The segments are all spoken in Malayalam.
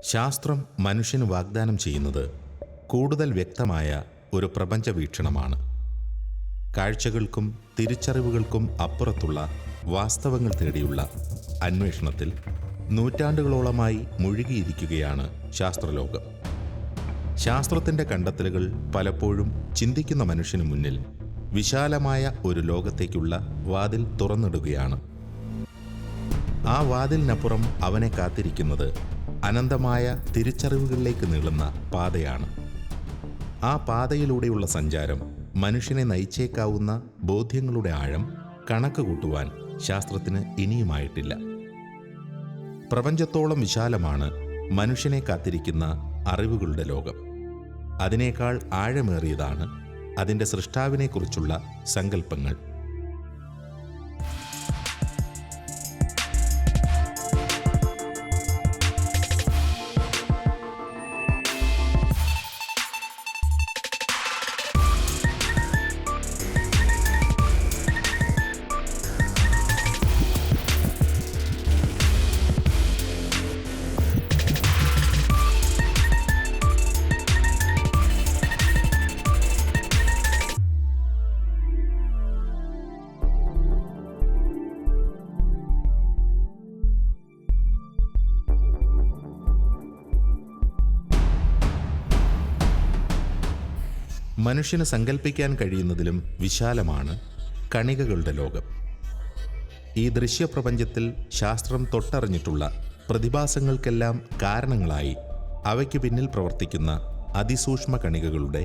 ശാസ്ത്രം മനുഷ്യന് വാഗ്ദാനം ചെയ്യുന്നത് കൂടുതൽ വ്യക്തമായ ഒരു പ്രപഞ്ച വീക്ഷണമാണ്. കാഴ്ചകൾക്കും തിരിച്ചറിവുകൾക്കും അപ്പുറത്തുള്ള വാസ്തവങ്ങൾ തേടിയുള്ള അന്വേഷണത്തിൽ നൂറ്റാണ്ടുകളോളമായി മുഴുകിയിരിക്കുകയാണ് ശാസ്ത്രലോകം. ശാസ്ത്രത്തിൻ്റെ കണ്ടെത്തലുകൾ പലപ്പോഴും ചിന്തിക്കുന്ന മനുഷ്യന് മുന്നിൽ വിശാലമായ ഒരു ലോകത്തേക്കുള്ള വാതിൽ തുറന്നിടുകയാണ്. ആ വാതിലിനപ്പുറം അവനെ കാത്തിരിക്കുന്നത് അനന്തമായ തിരിച്ചറിവുകളിലേക്ക് നീളുന്ന പാതയാണ്. ആ പാതയിലൂടെയുള്ള സഞ്ചാരം മനുഷ്യനെ നയിച്ചേക്കാവുന്ന ബോധ്യങ്ങളുടെ ആഴം കണക്ക് കൂട്ടുവാൻ ശാസ്ത്രത്തിന് ഇനിയുമായിട്ടില്ല. പ്രപഞ്ചത്തോളം വിശാലമാണ് മനുഷ്യനെ കാത്തിരിക്കുന്ന അറിവുകളുടെ ലോകം. അതിനേക്കാൾ ആഴമേറിയതാണ് അതിൻ്റെ സൃഷ്ടാവിനെക്കുറിച്ചുള്ള സങ്കല്പങ്ങൾ. മനുഷ്യന് സങ്കല്പിക്കാൻ കഴിയുന്നതിലും വിശാലമാണ് കണികകളുടെ ലോകം. ഈ ദൃശ്യപ്രപഞ്ചത്തിൽ ശാസ്ത്രം തൊട്ടറിഞ്ഞിട്ടുള്ള പ്രതിഭാസങ്ങൾക്കെല്ലാം കാരണങ്ങളായി അവയ്ക്ക് പിന്നിൽ പ്രവർത്തിക്കുന്ന അതിസൂക്ഷ്മ കണികകളുടെ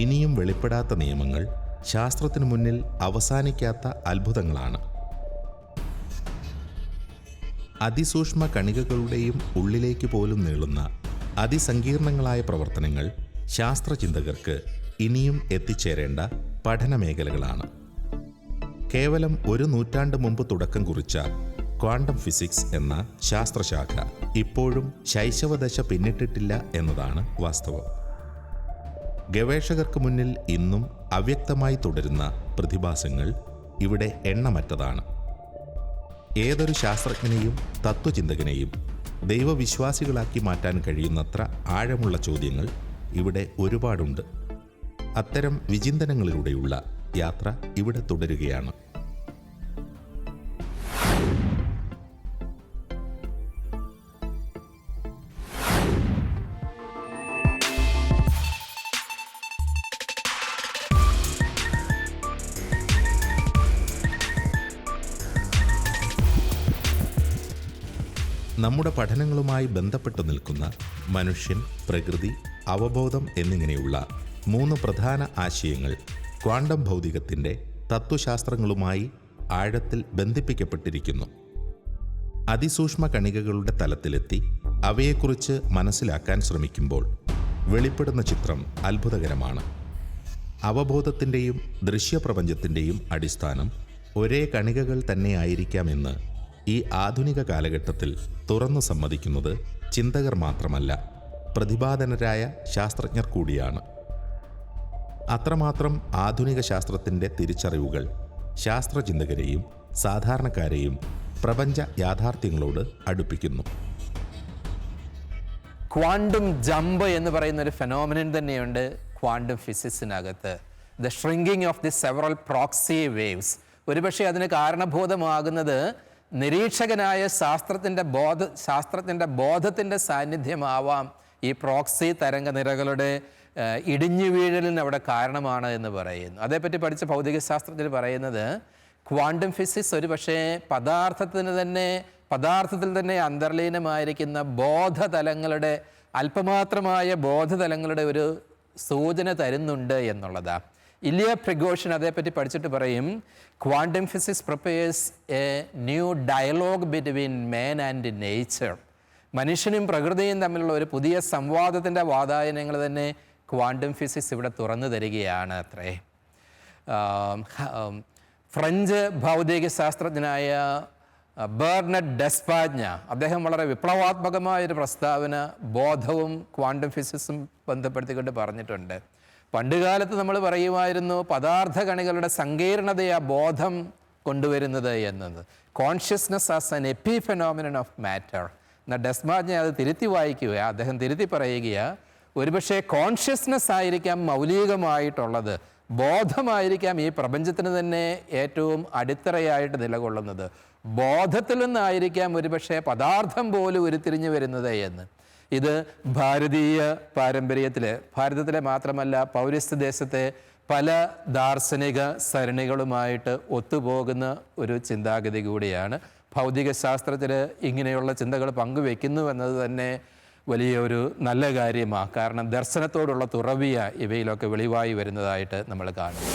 ഇനിയും വെളിപ്പെടാത്ത നിയമങ്ങൾ ശാസ്ത്രത്തിനു മുന്നിൽ അവസാനിക്കാത്ത അത്ഭുതങ്ങളാണ്. അതിസൂക്ഷ്മ കണികകളുടെയും ഉള്ളിലേക്ക് പോലും നീളുന്ന അതിസങ്കീർണങ്ങളായ പ്രവർത്തനങ്ങൾ ശാസ്ത്രചിന്തകർക്ക് ഇനിയും എത്തിച്ചേരേണ്ട പഠനമേഖലകളാണ്. കേവലം ഒരു നൂറ്റാണ്ട് മുമ്പ് തുടക്കം കുറിച്ച ക്വാണ്ടം ഫിസിക്സ് എന്ന ശാസ്ത്രശാഖ ഇപ്പോഴും ശൈശവദശ പിന്നിട്ടിട്ടില്ല എന്നതാണ് വാസ്തവം. ഗവേഷകർക്ക് മുന്നിൽ ഇന്നും അവ്യക്തമായി തുടരുന്ന പ്രതിഭാസങ്ങൾ ഇവിടെ എണ്ണമറ്റതാണ്. ഏതൊരു ശാസ്ത്രജ്ഞനെയും തത്വചിന്തകനെയും ദൈവവിശ്വാസികളാക്കി മാറ്റാൻ കഴിയുന്നത്ര ആഴമുള്ള ചോദ്യങ്ങൾ ഇവിടെ ഒരുപാടുണ്ട്. അത്തരം വിചിന്തനങ്ങളിലൂടെയുള്ള യാത്ര ഇവിടെ തുടരുകയാണ്. നമ്മുടെ പഠനങ്ങളുമായി ബന്ധപ്പെട്ടു നിൽക്കുന്ന മനുഷ്യൻ, പ്രകൃതി, അവബോധം എന്നിങ്ങനെയുള്ള 3 പ്രധാന ആശയങ്ങൾ ക്വാണ്ടം ഭൗതികത്തിൻ്റെ തത്വശാസ്ത്രങ്ങളുമായി ആഴത്തിൽ ബന്ധിപ്പിക്കപ്പെട്ടിരിക്കുന്നു. അതിസൂക്ഷ്മ കണികകളുടെ തലത്തിലെത്തി അവയെക്കുറിച്ച് മനസ്സിലാക്കാൻ ശ്രമിക്കുമ്പോൾ വെളിപ്പെടുന്ന ചിത്രം അത്ഭുതകരമാണ്. അവബോധത്തിൻ്റെയും ദൃശ്യപ്രപഞ്ചത്തിൻ്റെയും അടിസ്ഥാനം ഒരേ കണികകൾ തന്നെയായിരിക്കാമെന്ന് ഈ ആധുനിക കാലഘട്ടത്തിൽ തുറന്നു സമ്മതിക്കുന്നത് ചിന്തകർ മാത്രമല്ല, പ്രതിഭാധനരായ ശാസ്ത്രജ്ഞർ കൂടിയാണ്. അത്രമാത്രം ആധുനിക ശാസ്ത്രത്തിൻ്റെ തിരിച്ചറിവുകൾ ശാസ്ത്രചിന്തകരെയും സാധാരണക്കാരെയും പ്രപഞ്ച യാഥാർത്ഥ്യങ്ങളോട് അടുപ്പിക്കുന്നു. ക്വാണ്ടം ജമ്പ് എന്ന് പറയുന്ന ഒരു ഫെനോമിനൻ തന്നെയുണ്ട് ക്വാണ്ടം ഫിസിക്സിനകത്ത്. The shrinking of the several proxy waves. ഒരുപക്ഷെ അതിന് കാരണഭൂതമാകുന്നത് നിരീക്ഷകനായ ശാസ്ത്രത്തിൻ്റെ ബോധത്തിൻ്റെ സാന്നിധ്യമാവാം ഈ പ്രോക്സി തരംഗനിരകളുടെ ഇടിഞ്ഞു വീഴലിന് അവിടെ കാരണമാണ് എന്ന് പറയുന്നു. അതേപ്പറ്റി പഠിച്ച ഭൗതികശാസ്ത്രത്തിൽ പറയുന്നത് ക്വാണ്ടം ഫിസിക്സ് ഒരു പക്ഷേ പദാർത്ഥത്തിൽ തന്നെ അന്തർലീനമായിരിക്കുന്ന ബോധതലങ്ങളുടെ അല്പമാത്രമായ ബോധതലങ്ങളുടെ ഒരു സൂചന തരുന്നുണ്ട് എന്നുള്ളതാണ്. ഇലിയ പ്രിഗോഷൻ അതേപ്പറ്റി പഠിച്ചിട്ട് പറയും, quantum physics prepares a new dialogue between man and nature. മനുഷ്യനും പ്രകൃതിയും തമ്മിലുള്ള ഒരു പുതിയ സംവാദത്തിൻ്റെ വാതായനങ്ങൾ തന്നെ ക്വാണ്ടം ഫിസിക്സ് ഇവിടെ തുറന്നു തരികയാണ് അത്രേ. ഫ്രഞ്ച് ഭൗതിക ശാസ്ത്രജ്ഞനായ ബെർണഡ് ഡെസ്പാജ്ഞ, അദ്ദേഹം വളരെ വിപ്ലവാത്മകമായൊരു പ്രസ്താവന ബോധവും ക്വാണ്ടം ഫിസിക്സും ബന്ധപ്പെടുത്തിക്കൊണ്ട് പറഞ്ഞിട്ടുണ്ട്. പണ്ടുകാലത്ത് നമ്മൾ പറയുമായിരുന്നു പദാർത്ഥ കണികളുടെ സങ്കീർണതയാ ബോധം കൊണ്ടുവരുന്നത് എന്നത്. Consciousness as an epiphenomenon of matter. എന്നാൽ ഡെസ്മാർജ് അത് തിരുത്തി വായിക്കുക, അദ്ദേഹം തിരുത്തി പറയുക, ഒരുപക്ഷെ കോൺഷ്യസ്നെസ് ആയിരിക്കാം മൗലികമായിട്ടുള്ളത്, ബോധമായിരിക്കാം ഈ പ്രപഞ്ചത്തിന് തന്നെ ഏറ്റവും അടിത്തറയായിട്ട് നിലകൊള്ളുന്നത്, ബോധത്തിൽ നിന്നായിരിക്കാം ഒരുപക്ഷെ പദാർത്ഥം പോലും ഉരുത്തിരിഞ്ഞു വരുന്നത് എന്ന്. ഇത് ഭാരതീയ പാരമ്പര്യത്തിൽ, ഭാരതത്തിലെ മാത്രമല്ല പൗരസ്ത്യ ദേശത്തെ പല ദാർശനിക സരണികളുമായിട്ട് ഒത്തുപോകുന്ന ഒരു ചിന്താഗതി കൂടിയാണ്. ഭൗതിക ശാസ്ത്രത്തിൽ ഇങ്ങനെയുള്ള ചിന്തകൾ പങ്കുവെക്കുന്നു എന്നത് തന്നെ വലിയൊരു നല്ല കാര്യമാണ്. കാരണം ദർശനത്തോടുള്ള തുറവിയ ഇവയിലൊക്കെ വെളിവായി വരുന്നതായിട്ട് നമ്മൾ കാണും.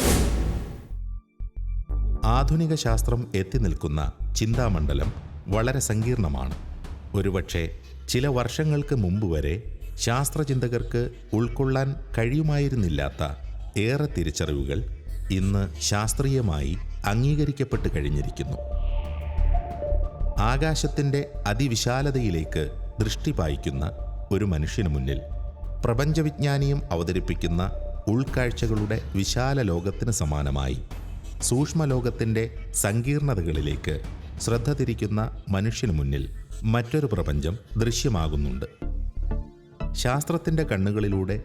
ആധുനിക ശാസ്ത്രം എത്തി നിൽക്കുന്ന ചിന്താമണ്ഡലം വളരെ സങ്കീർണമാണ്. ഒരുപക്ഷെ ചില വർഷങ്ങൾക്ക് മുമ്പ് വരെ ശാസ്ത്രചിന്തകർക്ക് ഉൾക്കൊള്ളാൻ കഴിയുമായിരുന്നില്ലാത്ത ഏറെ തിരിച്ചറിവുകൾ ഇന്ന് ശാസ്ത്രീയമായി അംഗീകരിക്കപ്പെട്ട് കഴിഞ്ഞിരിക്കുന്നു. ആകാശത്തിൻ്റെ അതിവിശാലതയിലേക്ക് ദൃഷ്ടി പായിക്കുന്ന ഒരു മനുഷ്യന് മുന്നിൽ പ്രപഞ്ചവിജ്ഞാനിയും അവതരിപ്പിക്കുന്ന ഉൾക്കാഴ്ചകളുടെ വിശാല ലോകത്തിന് സമാനമായി സൂക്ഷ്മലോകത്തിൻ്റെ സങ്കീർണതകളിലേക്ക് ശ്രദ്ധ തിരിക്കുന്ന മനുഷ്യന് മുന്നിൽ മറ്റൊരു പ്രപഞ്ചം ദൃശ്യമാകുന്നുണ്ട്. ശാസ്ത്രത്തിൻ്റെ കണ്ണുകളിലൂടെ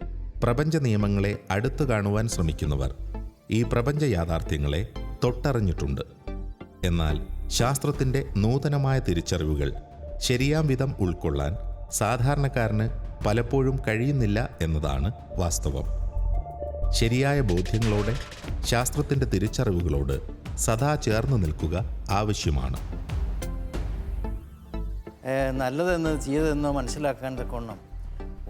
പ്രപഞ്ച നിയമങ്ങളെ അടുത്തു കാണുവാൻ ശ്രമിക്കുന്നവർ ഈ പ്രപഞ്ച യാഥാർത്ഥ്യങ്ങളെ തൊട്ടറിഞ്ഞിട്ടുണ്ട്. എന്നാൽ ശാസ്ത്രത്തിൻ്റെ നൂതനമായ തിരിച്ചറിവുകൾ ശരിയാം വിധം ഉൾക്കൊള്ളാൻ സാധാരണക്കാരന് പലപ്പോഴും കഴിയുന്നില്ല എന്നതാണ് വാസ്തവം. ശരിയായ ബോധ്യങ്ങളോടെ ശാസ്ത്രത്തിൻ്റെ തിരിച്ചറിവുകളോട് സദാ ചേർന്ന് നിൽക്കുക ആവശ്യമാണ്. നല്ലതെന്ന് ചെയ്തതെന്നോ മനസ്സിലാക്കാൻ തക്കവണ്ണം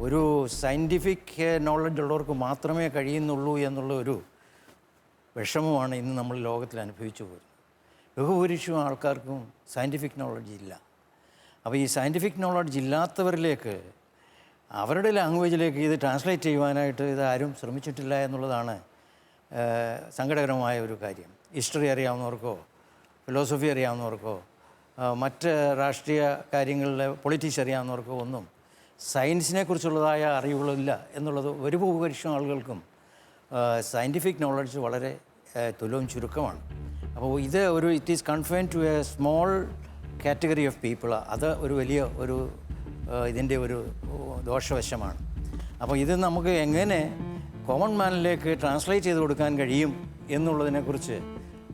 ഒരു സയൻറ്റിഫിക് നോളജ് ഉള്ളവർക്ക് മാത്രമേ കഴിയുന്നുള്ളൂ എന്നുള്ള ഒരു വിഷമമാണ് ഇന്ന് നമ്മൾ ലോകത്തിൽ അനുഭവിച്ചു പോരുന്നത്. ബഹുഭൂരിപക്ഷം ആൾക്കാർക്കും സയൻറ്റിഫിക് നോളജ് ഇല്ല. അപ്പോൾ ഈ സയൻറ്റിഫിക് നോളജ് ഇല്ലാത്തവരിലേക്ക്, അവരുടെ ലാംഗ്വേജിലേക്ക് ഇത് ട്രാൻസ്ലേറ്റ് ചെയ്യുവാനായിട്ട് ഇതാരും ശ്രമിച്ചിട്ടില്ല എന്നുള്ളതാണ് സങ്കടകരമായ ഒരു കാര്യം. ഹിസ്റ്ററി അറിയാവുന്നവർക്കോ ഫിലോസഫി അറിയാവുന്നവർക്കോ മറ്റ് രാഷ്ട്രീയ കാര്യങ്ങളിലെ പൊളിറ്റിക്സ് അറിയാവുന്നവർക്കോ ഒന്നും സയൻസിനെ കുറിച്ചുള്ളതായ അറിവുകളില്ല എന്നുള്ളത് ഒരു ഭൂരിപക്ഷം ആളുകൾക്കും സയൻറ്റിഫിക് നോളജ് വളരെ തുലവും ചുരുക്കമാണ്. അപ്പോൾ ഇത് it is confined to a small category of people. അത് ഒരു വലിയ ഇതിൻ്റെ ഒരു ദോഷവശമാണ്. അപ്പോൾ ഇത് നമുക്ക് എങ്ങനെ കോമൺ മാനിലേക്ക് ട്രാൻസ്ലേറ്റ് ചെയ്ത് കൊടുക്കാൻ കഴിയും എന്നുള്ളതിനെക്കുറിച്ച്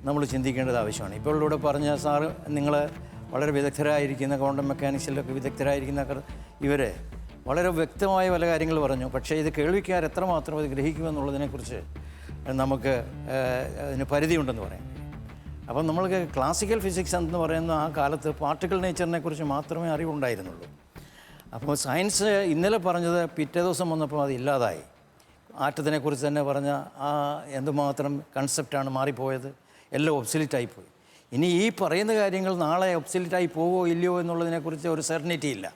നമ്മൾ ചിന്തിക്കേണ്ടത് ആവശ്യമാണ്. ഇപ്പോൾ ഇവിടെ പറഞ്ഞ സാറ്, നിങ്ങൾ വളരെ വിദഗ്ധരായിരിക്കുന്ന ക്വാണ്ടം മെക്കാനിക്സിലൊക്കെ വിദഗ്ധരായിരിക്കുന്ന ഇവർ വളരെ വ്യക്തമായ പല കാര്യങ്ങൾ പറഞ്ഞു. പക്ഷേ ഇത് കേൾവിക്കാർ എത്രമാത്രം അത് ഗ്രഹിക്കുമെന്നുള്ളതിനെക്കുറിച്ച് നമുക്ക് അതിന് പരിധിയുണ്ടെന്ന് പറയാം. അപ്പം നമ്മൾക്ക് ക്ലാസിക്കൽ ഫിസിക്സ് എന്ന് പറയുന്ന ആ കാലത്ത് പാർട്ടിക്കിൾ നേച്ചറിനെ കുറിച്ച് മാത്രമേ അറിവുണ്ടായിരുന്നുള്ളൂ. അപ്പോൾ സയൻസ് ഇന്നലെ പറഞ്ഞത് പിറ്റേ ദിവസം വന്നപ്പോൾ അത് ഇല്ലാതായി. ആറ്റത്തിനെക്കുറിച്ച് തന്നെ പറഞ്ഞ ആ എന്തുമാത്രം കൺസെപ്റ്റാണ് മാറിപ്പോയത്, എല്ലാം ഒബ്സൊല്യൂട്ടായിപ്പോയി. ഇനി ഈ പറയുന്ന കാര്യങ്ങൾ നാളെ ഒബ്സൊല്യൂട്ടായി പോവോ ഇല്ലയോ എന്നുള്ളതിനെക്കുറിച്ച് ഒരു സെർണിറ്റി ഇല്ല.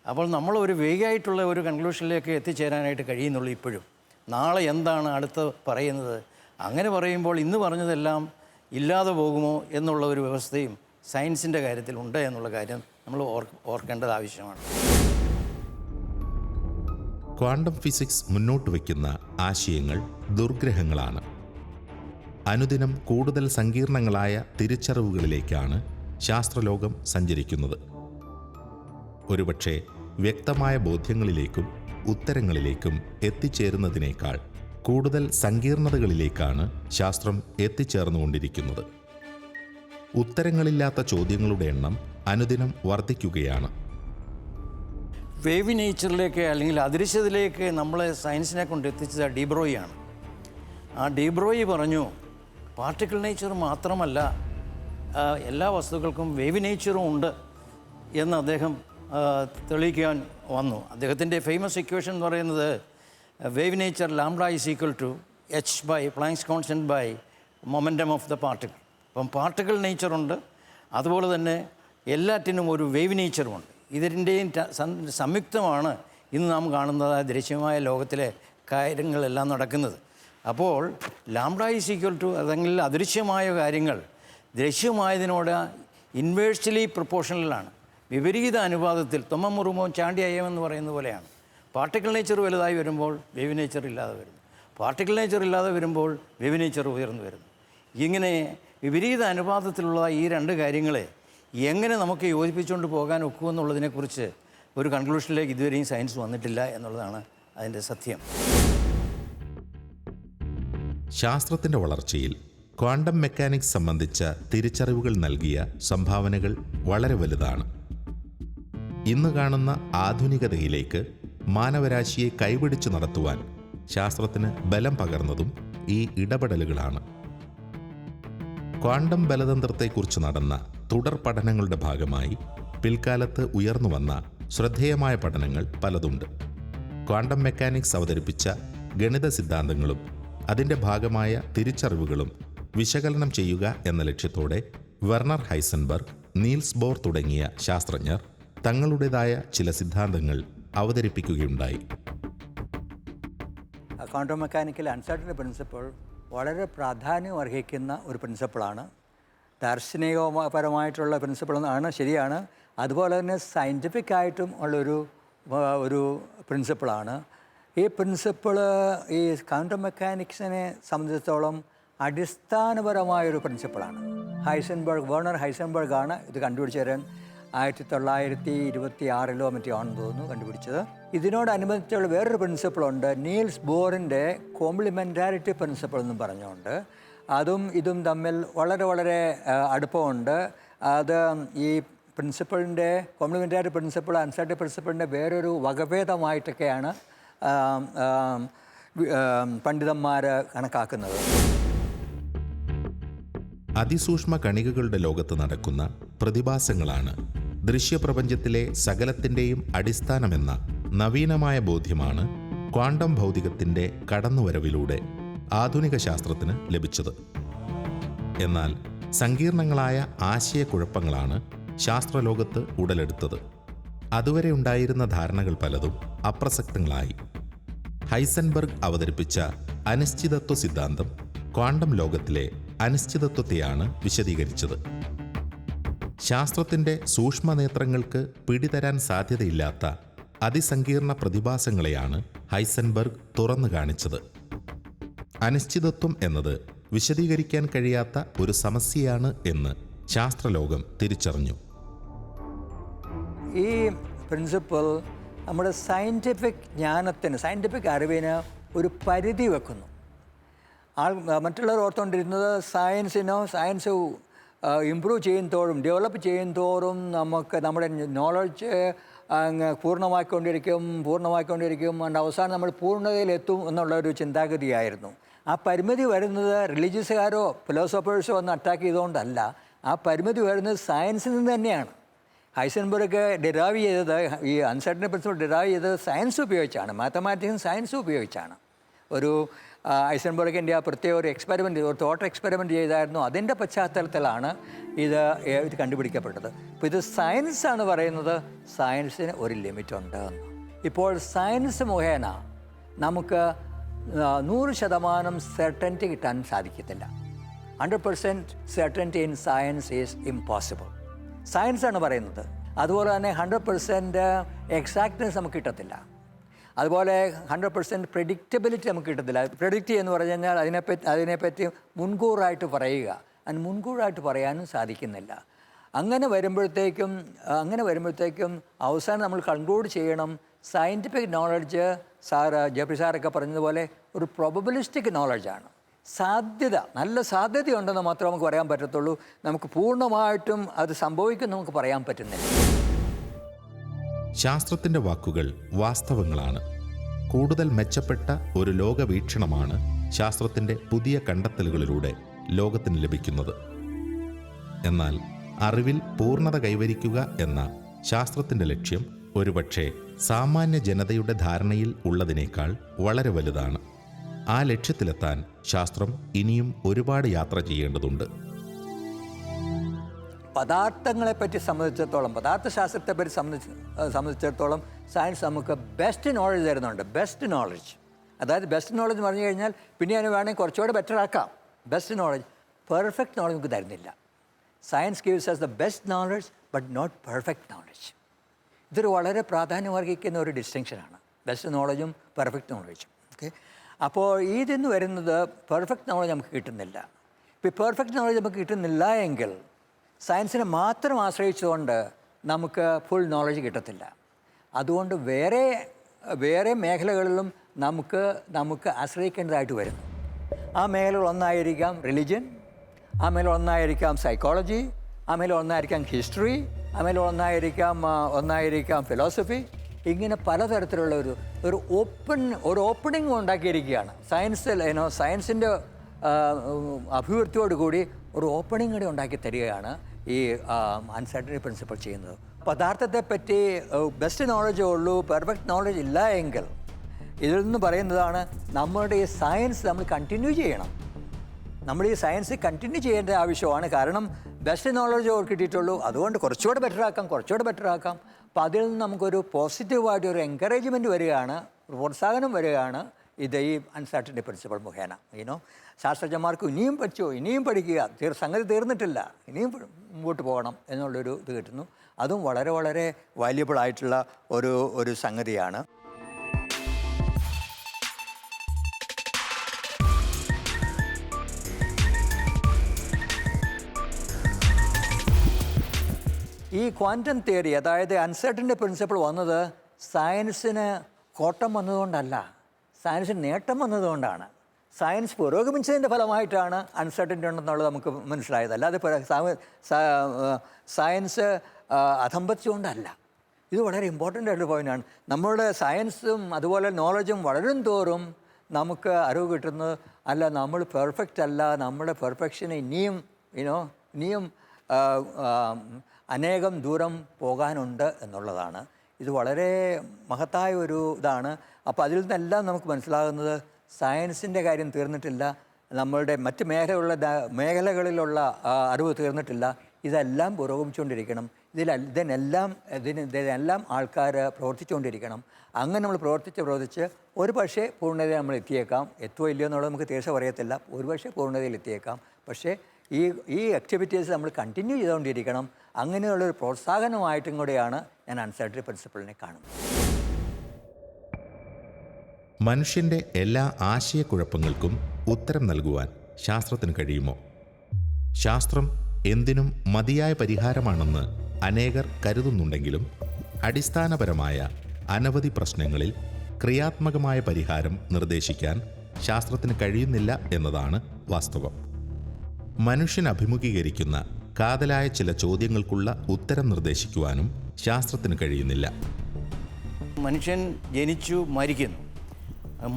അപ്പോൾ നമ്മൾ ഒരു വേഗമായിട്ടുള്ള ഒരു കൺക്ലൂഷനിലേക്ക് എത്തിച്ചേരാനായിട്ട് കഴിയുന്നുള്ളൂ ഇപ്പോഴും. നാളെ എന്താണ് അടുത്ത് പറയുന്നത്, അങ്ങനെ പറയുമ്പോൾ ഇന്ന് പറഞ്ഞതെല്ലാം ഇല്ലാതെ പോകുമോ എന്നുള്ള ഒരു വ്യവസ്ഥയും സയൻസിൻ്റെ കാര്യത്തിൽ ഉണ്ട് എന്നുള്ള കാര്യം നമ്മൾ ഓർക്കേണ്ടത് ആവശ്യമാണ്. ക്വാണ്ടം ഫിസിക്സ് മുന്നോട്ട് വയ്ക്കുന്ന ആശയങ്ങൾ ദുർഗ്രഹങ്ങളാണ്. അനുദിനം കൂടുതൽ സങ്കീർണങ്ങളായ തിരിച്ചറിവുകളിലേക്കാണ് ശാസ്ത്രലോകം സഞ്ചരിക്കുന്നത്. ഒരുപക്ഷെ വ്യക്തമായ ബോധ്യങ്ങളിലേക്കും ഉത്തരങ്ങളിലേക്കും എത്തിച്ചേരുന്നതിനേക്കാൾ കൂടുതൽ സങ്കീർണതകളിലേക്കാണ് ശാസ്ത്രം എത്തിച്ചേർന്നുകൊണ്ടിരിക്കുന്നത്. ഉത്തരങ്ങളില്ലാത്ത ചോദ്യങ്ങളുടെ എണ്ണം അനുദിനം വർദ്ധിക്കുകയാണ്. വേവ് നേച്ചറിലേക്ക് അല്ലെങ്കിൽ അദൃശ്യത്തിലേക്ക് നമ്മളെ സയൻസിനെ കൊണ്ട് എത്തിച്ചത് ഡീബ്രോയിയാണ്. ആ ഡീബ്രോയി പറഞ്ഞു, പാർട്ടിക്കിൾ നേച്ചർ മാത്രമല്ല, എല്ലാ വസ്തുക്കൾക്കും വേവ് നേച്ചറും ഉണ്ട് എന്ന് അദ്ദേഹം തെളിയിക്കാൻ വന്നു. അദ്ദേഹത്തിൻ്റെ ഫേമസ് ഇക്വേഷൻ എന്ന് പറയുന്നത് wave nature lambda is equal to H by Planck's constant by momentum of the particle. അപ്പം പാർട്ടിക്കിൾ നേച്ചറുണ്ട്, അതുപോലെ തന്നെ എല്ലാറ്റിനും ഒരു വേവ് നേച്ചറുമുണ്ട്. ഇതിൻ്റെയും സംയുക്തമാണ് ഇന്ന് നാം കാണുന്നത് ദൃശ്യമായ ലോകത്തിലെ കാര്യങ്ങളെല്ലാം നടക്കുന്നത്. അപ്പോൾ ലാംഡ ഈസ് ഈക്വൽ ടു, അല്ലെങ്കിൽ അദൃശ്യമായ കാര്യങ്ങൾ ദൃശ്യമായതിനോട് ഇൻവേഴ്സ്ലി പ്രൊപ്പോർഷണലാണ്, വിപരീത അനുപാതത്തിൽ. തൊമ്മമുറുമോ ചാണ്ടിയയ്യമെന്ന് പറയുന്ന പോലെയാണ്. പാർട്ടിക്കിൾ നേച്ചർ വലുതായി വരുമ്പോൾ വേവ് നേച്ചർ ഇല്ലാതെ വരുന്നു, പാർട്ടിക്കിൾ നേച്ചർ ഇല്ലാതെ വരുമ്പോൾ വേവ് നേച്ചർ ഉയർന്നു വരുന്നു. ഇങ്ങനെ വിപരീത അനുപാതത്തിലുള്ള ഈ രണ്ട് കാര്യങ്ങളെ എങ്ങനെ നമുക്ക് യോജിപ്പിച്ചുകൊണ്ട് പോകാൻ ഒക്കുമെന്നുള്ളതിനെക്കുറിച്ച് ഒരു കൺക്ലൂഷനിലേക്ക് ഇതുവരെയും സയൻസ് വന്നിട്ടില്ല എന്നുള്ളതാണ് അതിൻ്റെ സത്യം. ശാസ്ത്രത്തിൻ്റെ വളർച്ചയിൽ ക്വാണ്ടം മെക്കാനിക്സ് സംബന്ധിച്ച തിരിച്ചറിവുകൾ നൽകിയ സംഭാവനകൾ വളരെ വലുതാണ്. ഇന്ന് കാണുന്ന ആധുനികതയിലേക്ക് മാനവരാശിയെ കൈപിടിച്ചു നടത്തുവാൻ ശാസ്ത്രത്തിന് ബലം പകർന്നതും ഈ ഇടപെടലുകളാണ്. ക്വാണ്ടം ബലതന്ത്രത്തെക്കുറിച്ച് നടന്ന തുടർ പഠനങ്ങളുടെ ഭാഗമായി പിൽക്കാലത്ത് ഉയർന്നു വന്ന ശ്രദ്ധേയമായ പഠനങ്ങൾ പലതുണ്ട്. ക്വാണ്ടം മെക്കാനിക്സ് അവതരിപ്പിച്ച ഗണിത സിദ്ധാന്തങ്ങളും അതിൻ്റെ ഭാഗമായ തിരിച്ചറിവുകളും വിശകലനം ചെയ്യുക എന്ന ലക്ഷ്യത്തോടെ വെർണർ ഹൈസൻബർഗ്, നീൽസ് ബോർ തുടങ്ങിയ ശാസ്ത്രജ്ഞർ തങ്ങളുടേതായ ചില സിദ്ധാന്തങ്ങൾ അവതരിപ്പിക്കുകയുണ്ടായി. ക്വാണ്ടം മെക്കാനിക്കൽ അൺസർട്ടനിറ്റി പ്രിൻസിപ്പിൾ വളരെ പ്രാധാന്യം അർഹിക്കുന്ന ഒരു പ്രിൻസിപ്പിളാണ്. ദാർശനികപരമായിട്ടുള്ള പ്രിൻസിപ്പിളാണ്, ശരിയാണ്. അതുപോലെ തന്നെ സയൻറ്റിഫിക് ആയിട്ടും ഒരു പ്രിൻസിപ്പിളാണ്. ഈ പ്രിൻസിപ്പിൾ ഈ ക്വാണ്ടം മെക്കാനിക്സിനെ സംബന്ധിച്ചിടത്തോളം അടിസ്ഥാനപരമായൊരു പ്രിൻസിപ്പിളാണ്. വെർണർ ഹൈസൻബർഗ് ആണ് ഇത് കണ്ടുപിടിച്ചത്. 1926 മറ്റോ ആണെന്ന് തോന്നുന്നു കണ്ടുപിടിച്ചത്. ഇതിനോടനുബന്ധിച്ചുള്ള വേറൊരു പ്രിൻസിപ്പിളുണ്ട്, നീൽസ് ബോറിൻ്റെ കോംപ്ലിമെൻറ്റാരിറ്റി പ്രിൻസിപ്പിൾ എന്നും പറഞ്ഞുകൊണ്ട്. അതും ഇതും തമ്മിൽ വളരെ അടുപ്പമുണ്ട്. അത് ഈ പ്രിൻസിപ്പിളിൻ്റെ കോംപ്ലിമെൻറ്റാരി പ്രിൻസിപ്പിൾ അൺസർട്ടനിറ്റി പ്രിൻസിപ്പിളിൻ്റെ വേറൊരു വകഭേദമായിട്ടൊക്കെയാണ് പണ്ഡിതന്മാർ കണക്കാക്കുന്നത്. അതിസൂക്ഷ്മ കണികകളുടെ ലോകത്ത് നടക്കുന്ന പ്രതിഭാസങ്ങളാണ് ദൃശ്യപ്രപഞ്ചത്തിലെ സകലത്തിൻ്റെയും അടിസ്ഥാനമെന്ന നവീനമായ ബോധ്യമാണ് ക്വാണ്ടം ഭൗതികത്തിൻ്റെ കടന്നുവരവിലൂടെ ആധുനിക ശാസ്ത്രത്തിന് ലഭിച്ചത്. എന്നാൽ സങ്കീർണങ്ങളായ ആശയക്കുഴപ്പങ്ങളാണ് ശാസ്ത്രലോകത്ത് ഉടലെടുത്തത്. അതുവരെ ഉണ്ടായിരുന്ന ധാരണകൾ പലതും അപ്രസക്തങ്ങളായി. ഹൈസൻബർഗ് അവതരിപ്പിച്ച അനിശ്ചിതത്വ സിദ്ധാന്തം ക്വാണ്ടം ലോകത്തിലെ അനിശ്ചിതത്വത്തെയാണ് വിശദീകരിച്ചത്. ശാസ്ത്രത്തിൻ്റെ സൂക്ഷ്മനേത്രങ്ങൾക്ക് പിടിതരാൻ സാധ്യതയില്ലാത്ത അതിസങ്കീർണ പ്രതിഭാസങ്ങളെയാണ് ഹൈസൻബർഗ് തുറന്നു കാണിച്ചത്. അനിശ്ചിതത്വം എന്നത് വിശദീകരിക്കാൻ കഴിയാത്ത ഒരു സമസ്യയാണ് എന്ന് ശാസ്ത്രലോകം തിരിച്ചറിഞ്ഞു. ഈ പ്രിൻസിപ്പിൾ നമ്മുടെ സയൻറ്റിഫിക് അറിവിന് ഒരു പരിധി വെക്കുന്നു. മറ്റുള്ളവർ ഓർത്തുകൊണ്ടിരുന്നത് സയൻസ് ഇമ്പ്രൂവ് ചെയ്യുന്തോറും ഡെവലപ്പ് ചെയ്യുന്തോറും നമുക്ക് നമ്മുടെ നോളജ് പൂർണ്ണമായിക്കൊണ്ടിരിക്കും അവസാനം നമ്മൾ പൂർണ്ണതയിലെത്തും എന്നുള്ളൊരു ചിന്താഗതിയായിരുന്നു. ആ പരിമിതി വരുന്നത് റിലീജിയസുകാരോ ഫിലോസഫേഴ്സോ ഒന്ന് അറ്റാക്ക് ചെയ്തുകൊണ്ടല്ല. ആ പരിമിതി വരുന്നത് സയൻസിൽ നിന്ന് തന്നെയാണ്. ഹൈസൻബർഗ് ഡിറൈവ് ചെയ്തത്, ഈ അൺസർട്ടനിറ്റി പ്രിൻസിപ്പിൾ ഡിറൈവ് ചെയ്തത് സയൻസ് ഉപയോഗിച്ചാണ്, മാത്തമാറ്റിക്സും സയൻസും ഉപയോഗിച്ചാണ്. ഹൈസൻബർഗിൻ്റെ ആ പ്രത്യേക ഒരു തോട്ട് എക്സ്പെരിമെൻറ്റ് ചെയ്തായിരുന്നു. അതിൻ്റെ പശ്ചാത്തലത്തിലാണ് ഇത് കണ്ടുപിടിക്കപ്പെട്ടത്. ഇപ്പോൾ ഇത് സയൻസാണ് പറയുന്നത്, സയൻസിന് ഒരു ലിമിറ്റുണ്ട് എന്ന്. ഇപ്പോൾ സയൻസ് മുഖേന നമുക്ക് 100% സെർട്ടൻറ്റി കിട്ടാൻ സാധിക്കത്തില്ല. 100% certainty in science is impossible. സയൻസാണ് പറയുന്നത്. അതുപോലെ തന്നെ 100% എക്സാക്ട്നെസ് നമുക്ക് കിട്ടത്തില്ല. അതുപോലെ 100% പ്രെഡിക്റ്റബിലിറ്റി നമുക്ക് കിട്ടത്തില്ല. പ്രെഡിക്റ്റ് എന്ന് പറഞ്ഞു കഴിഞ്ഞാൽ അതിനെപ്പറ്റി മുൻകൂറായിട്ട് പറയുക, അതിന് മുൻകൂറായിട്ട് പറയാനും സാധിക്കുന്നില്ല. അങ്ങനെ വരുമ്പോഴത്തേക്കും അവസാനം നമ്മൾ കൺക്ലൂഡ് ചെയ്യണം, സയൻറ്റിഫിക് നോളജ് ജെഫ്രി സാറൊക്കെ പറഞ്ഞതുപോലെ ഒരു പ്രോബബിലിസ്റ്റിക് നോളജാണ്. നല്ല സാധ്യതയുണ്ടെന്ന് മാത്രമേ നമുക്ക് പറയാൻ പറ്റത്തുള്ളൂ. നമുക്ക് പൂർണ്ണമായിട്ടും അത് സംഭവിക്കും നമുക്ക് പറയാൻ പറ്റുന്നില്ല. ശാസ്ത്രത്തിൻ്റെ വാക്കുകൾ വാസ്തവങ്ങളാണ്. കൂടുതൽ മെച്ചപ്പെട്ട ഒരു ലോകവീക്ഷണമാണ് ശാസ്ത്രത്തിൻ്റെ പുതിയ കണ്ടെത്തലുകളിലൂടെ ലോകത്തിന് ലഭിക്കുന്നത്. എന്നാൽ അറിവിൽ പൂർണ്ണത കൈവരിക്കുക എന്ന ശാസ്ത്രത്തിൻ്റെ ലക്ഷ്യം ഒരുപക്ഷെ സാമാന്യ ജനതയുടെ ധാരണയിൽ ഉള്ളതിനേക്കാൾ വളരെ വലുതാണ്. ആ ലക്ഷ്യത്തിലെത്താൻ ശാസ്ത്രം ഇനിയും ഒരുപാട് യാത്ര ചെയ്യേണ്ടതുണ്ട്. പദാർത്ഥങ്ങളെപ്പറ്റി സംബന്ധിച്ചിടത്തോളം, പദാർത്ഥശാസ്ത്രത്തെപ്പറ്റി സംബന്ധിച്ചിടത്തോളം സയൻസ് നമുക്ക് ബെസ്റ്റ് നോളജ് തരുന്നുണ്ട്. ബെസ്റ്റ് നോളജ്, അതായത് ബെസ്റ്റ് നോളജ് എന്ന് പറഞ്ഞു കഴിഞ്ഞാൽ പിന്നെ അതിന് വേണമെങ്കിൽ കുറച്ചുകൂടെ ബെറ്റർ ആക്കാം. ബെസ്റ്റ് നോളജ്, പെർഫെക്റ്റ് നോളജ് നമുക്ക് തരുന്നില്ല. Science gives us the best knowledge but not perfect knowledge. ഇതൊരു വളരെ പ്രാധാന്യമർഹിക്കുന്ന ഒരു ഡിസ്റ്റിങ്ഷനാണ്, ബെസ്റ്റ് നോളജും പെർഫെക്റ്റ് നോളജും. ഓക്കെ, അപ്പോൾ ഇതിന്ന് വരുന്നത് പെർഫെക്റ്റ് നോളജ് നമുക്ക് കിട്ടുന്നില്ല. ഇപ്പോൾ പെർഫെക്റ്റ് നോളജ് നമുക്ക് കിട്ടുന്നില്ല എങ്കിൽ സയൻസിനെ മാത്രം ആശ്രയിച്ചുകൊണ്ട് നമുക്ക് ഫുൾ നോളജ് കിട്ടത്തില്ല. അതുകൊണ്ട് വേറെ മേഖലകളിലും നമുക്ക് ആശ്രയിക്കേണ്ടതായിട്ട് വരുന്നു. ആ മേഖലകൾ ഒന്നായിരിക്കാം റിലിജ്യൻ, ആ മേഖല ഒന്നായിരിക്കാം സൈക്കോളജി, ആ മേഖല ഒന്നായിരിക്കാം ഹിസ്റ്ററി, ആ മേഖല ഒന്നായിരിക്കാം ഫിലോസഫി. ഇങ്ങനെ പലതരത്തിലുള്ള ഒരു ഓപ്പണിംഗ് ഉണ്ടാക്കിയിരിക്കുകയാണ്. സയൻസിൻ്റെ അഭിവൃദ്ധിയോടുകൂടി ഒരു ഓപ്പണിംഗ് കൂടി ഉണ്ടാക്കി തരികയാണ് ഈ അൺസർട്ടനിറ്റി പ്രിൻസിപ്പിൾ ചെയ്യുന്നത്. പദാർത്ഥത്തെപ്പറ്റി ബെസ്റ്റ് നോളജേ ഉള്ളൂ, പെർഫെക്റ്റ് നോളജ് ഇല്ല എങ്കിൽ ഇതിൽ നിന്ന് പറയുന്നതാണ് നമ്മുടെ ഈ സയൻസ് നമ്മൾ കണ്ടിന്യൂ ചെയ്യണം. നമ്മൾ ഈ സയൻസ് കണ്ടിന്യൂ ചെയ്യേണ്ട ആവശ്യമാണ്. കാരണം ബെസ്റ്റ് നോളജ് കിട്ടിയിട്ടുള്ളൂ, അതുകൊണ്ട് കുറച്ചുകൂടെ ബെറ്റർ ആക്കാം. അപ്പോൾ അതിൽ നിന്ന് നമുക്കൊരു പോസിറ്റീവായിട്ട് ഒരു എൻകറേജ്മെൻറ്റ് വരികയാണ്, ഒരു പ്രോത്സാഹനം വരികയാണ് ഇത് ഈ അൺസർട്ടനിറ്റി പ്രിൻസിപ്പിൾ മുഖേന. ശാസ്ത്രജ്ഞന്മാർക്ക് ഇനിയും പഠിക്കുക, സംഗതി തീർന്നിട്ടില്ല, ഇനിയും മുമ്പോട്ട് പോകണം എന്നുള്ളൊരു ഇത് കിട്ടുന്നു. അതും വളരെ വളരെ വാല്യുബിൾ ആയിട്ടുള്ള ഒരു സംഗതിയാണ്. ഈ ക്വാണ്ടം തിയറി, അതായത് അൺസർട്ടനിറ്റി പ്രിൻസിപ്പിൾ വന്നത് സയൻസിന് കോട്ടം വന്നതുകൊണ്ടല്ല, സയൻസിന് നേട്ടം വന്നതുകൊണ്ടാണ്. സയൻസ് പുരോഗമിച്ചതിൻ്റെ ഫലമായിട്ടാണ് അൺസർട്ടനിറ്റി ഉണ്ടെന്നുള്ളത് നമുക്ക് മനസ്സിലായത്. അല്ലാതെ സയൻസ് അധംപതിച്ചുകൊണ്ടല്ല. ഇത് വളരെ ഇമ്പോർട്ടൻ്റ് ആയിട്ടുള്ള പോയിൻ്റാണ്. നമ്മളുടെ സയൻസും അതുപോലെ നോളജും വളരും തോറും നമുക്ക് അറിവ് കിട്ടുന്നത് അല്ല, നമ്മൾ പെർഫെക്റ്റ് അല്ല, നമ്മുടെ പെർഫെക്ഷന് ഇനിയും അനേകം ദൂരം പോകാനുണ്ട് എന്നുള്ളതാണ്. ഇത് വളരെ മഹത്തായ ഒരു ഇതാണ്. അപ്പോൾ അതിൽ നിന്നെല്ലാം നമുക്ക് മനസ്സിലാകുന്നത് സയൻസിൻ്റെ കാര്യം തീർന്നിട്ടില്ല, നമ്മളുടെ മറ്റ് മേഖലകളിലുള്ള അറിവ് തീർന്നിട്ടില്ല. ഇതെല്ലാം പുരോഗമിച്ചുകൊണ്ടിരിക്കണം. ഇതിനെല്ലാം ആൾക്കാർ പ്രവർത്തിച്ചുകൊണ്ടിരിക്കണം. അങ്ങനെ നമ്മൾ പ്രവർത്തിച്ച് ഒരു പക്ഷേ പൂർണ്ണതയിൽ നമ്മൾ എത്തിയേക്കാം. എത്തുമോ ഇല്ലയോ എന്നുള്ളത് നമുക്ക് തീർച്ച പറയത്തില്ല. ഒരു പക്ഷേ പൂർണ്ണതയിൽ എത്തിയേക്കാം. പക്ഷേ ഈ ആക്ടിവിറ്റീസ് നമ്മൾ കണ്ടിന്യൂ ചെയ്തുകൊണ്ടിരിക്കണം. അങ്ങനെയുള്ളൊരു പ്രോത്സാഹനമായിട്ടും കൂടെയാണ് ഞാൻ അൺസർട്ടനിറ്റി പ്രിൻസിപ്പിളിനെ കാണുന്നത്. മനുഷ്യൻ്റെ എല്ലാ ആശയക്കുഴപ്പങ്ങൾക്കും ഉത്തരം നൽകുവാൻ ശാസ്ത്രത്തിന് കഴിയുമോ? ശാസ്ത്രം എന്തിനും മതിയായ പരിഹാരമാണെന്ന് അനേകർ കരുതുന്നുണ്ടെങ്കിലും അടിസ്ഥാനപരമായ അനവധി പ്രശ്നങ്ങളിൽ ക്രിയാത്മകമായ പരിഹാരം നിർദ്ദേശിക്കാൻ ശാസ്ത്രത്തിന് കഴിയുന്നില്ല എന്നതാണ് വാസ്തവം. മനുഷ്യൻ അഭിമുഖീകരിക്കുന്ന കാതലായ ചില ചോദ്യങ്ങൾക്കുള്ള ഉത്തരം നിർദ്ദേശിക്കുവാനും ശാസ്ത്രത്തിന് കഴിയുന്നില്ല. മനുഷ്യൻ ജനിച്ചു മരിക്കുന്നു.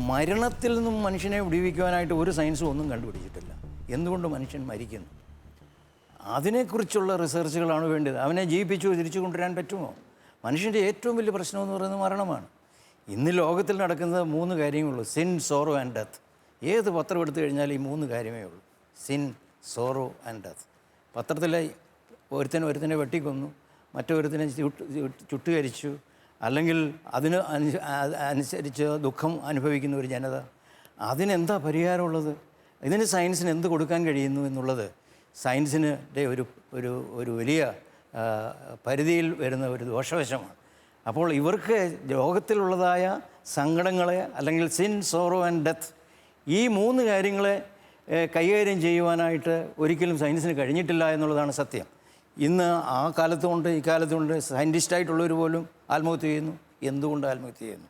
മരണത്തിൽ നിന്നും മനുഷ്യനെ വിടുവിക്കുവാനായിട്ട് ഒരു സയൻസും ഒന്നും കണ്ടുപിടിച്ചിട്ടില്ല. എന്തുകൊണ്ട് മനുഷ്യൻ മരിക്കുന്നു? അതിനെക്കുറിച്ചുള്ള റിസർച്ചുകളാണ് വേണ്ടത്. അവനെ ജീവിപ്പിച്ചു തിരിച്ചു കൊണ്ടുവരാൻ പറ്റുമോ? മനുഷ്യൻ്റെ ഏറ്റവും വലിയ പ്രശ്നമെന്ന് പറയുന്നത് മരണമാണ്. ഇന്ന് ലോകത്തിൽ നടക്കുന്നത് 3 കാര്യങ്ങളുള്ളൂ: സിൻ, സോറോ ആൻഡ് ഡെത്ത്. ഏത് പത്രം എടുത്തു കഴിഞ്ഞാൽ ഈ 3 കാര്യമേ ഉള്ളൂ: സിൻ, സോറോ ആൻഡ് ഡെത്ത്. പത്രത്തിലെ ഒരുത്തനെ വെട്ടിക്കൊന്നു, മറ്റൊരുത്തനെ ചുട്ടുകരിച്ചു, അല്ലെങ്കിൽ അതിന് അനുസരിച്ച് ദുഃഖം അനുഭവിക്കുന്ന ഒരു ജനത. അതിനെന്താ പരിഹാരമുള്ളത്? ഇതിന് സയൻസിന് എന്ത് കൊടുക്കാൻ കഴിയുന്നു എന്നുള്ളത് സയൻസിൻ്റെ ഒരു വലിയ പരിധിയിൽ വരുന്ന ഒരു ദോഷവശമാണ്. അപ്പോൾ ഇവർക്ക് ലോകത്തിലുള്ളതായ സങ്കടങ്ങളെ, അല്ലെങ്കിൽ സിൻ, സോറോ ആൻഡ് ഡെത്ത്, ഈ 3 കാര്യങ്ങളെ കൈകാര്യം ചെയ്യുവാനായിട്ട് ഒരിക്കലും സയൻസിന് കഴിഞ്ഞിട്ടില്ല എന്നുള്ളതാണ് സത്യം. ഇന്ന് ആ കാലത്തുമുണ്ട് ഈ കാലത്തുമുണ്ട് സയൻറ്റിസ്റ്റായിട്ടുള്ളവർ പോലും ആത്മഹത്യ ചെയ്യുന്നു. എന്തുകൊണ്ട് ആത്മഹത്യ ചെയ്യുന്നു?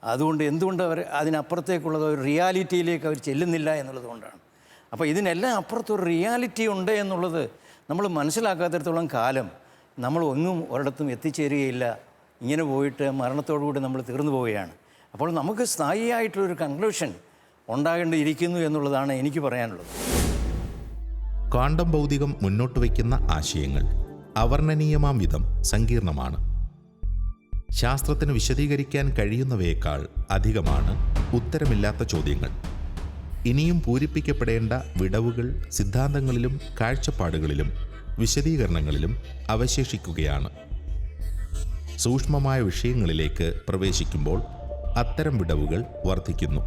അതുകൊണ്ട് എന്തുകൊണ്ട് അവർ അതിനപ്പുറത്തേക്കുള്ള ഒരു റിയാലിറ്റിയിലേക്ക് അവർ ചെല്ലുന്നില്ല എന്നുള്ളത് കൊണ്ടാണ്. അപ്പോൾ ഇതിനെല്ലാം അപ്പുറത്തൊരു റിയാലിറ്റി ഉണ്ട് എന്നുള്ളത് നമ്മൾ മനസ്സിലാക്കാത്തിടത്തോളം കാലം നമ്മൾ ഒരിടത്തും എത്തിച്ചേരുകയില്ല. ഇങ്ങനെ പോയിട്ട് മരണത്തോടുകൂടി നമ്മൾ തീർന്നു പോവുകയാണ്. അപ്പോൾ നമുക്ക് സ്ഥായിയായിട്ടുള്ളൊരു കൺക്ലൂഷൻ ഉണ്ടാകേണ്ടിയിരിക്കുന്നു എന്നുള്ളതാണ് എനിക്ക് പറയാനുള്ളത്. ക്വാണ്ടം ഭൗതികം മുന്നോട്ട് വയ്ക്കുന്ന ആശയങ്ങൾ അവർണ്ണനീയമാം വിധം സങ്കീർണമാണ്. ശാസ്ത്രത്തിന് വിശദീകരിക്കാൻ കഴിയുന്നവയേക്കാൾ അധികമാണ് ഉത്തരമില്ലാത്ത ചോദ്യങ്ങൾ. ഇനിയും പൂരിപ്പിക്കപ്പെടേണ്ട വിടവുകൾ സിദ്ധാന്തങ്ങളിലും കാഴ്ചപ്പാടുകളിലും വിശദീകരണങ്ങളിലും അവശേഷിക്കുകയാണ്. സൂക്ഷ്മമായ വിഷയങ്ങളിലേക്ക് പ്രവേശിക്കുമ്പോൾ അത്തരം വിടവുകൾ വർദ്ധിക്കുന്നു.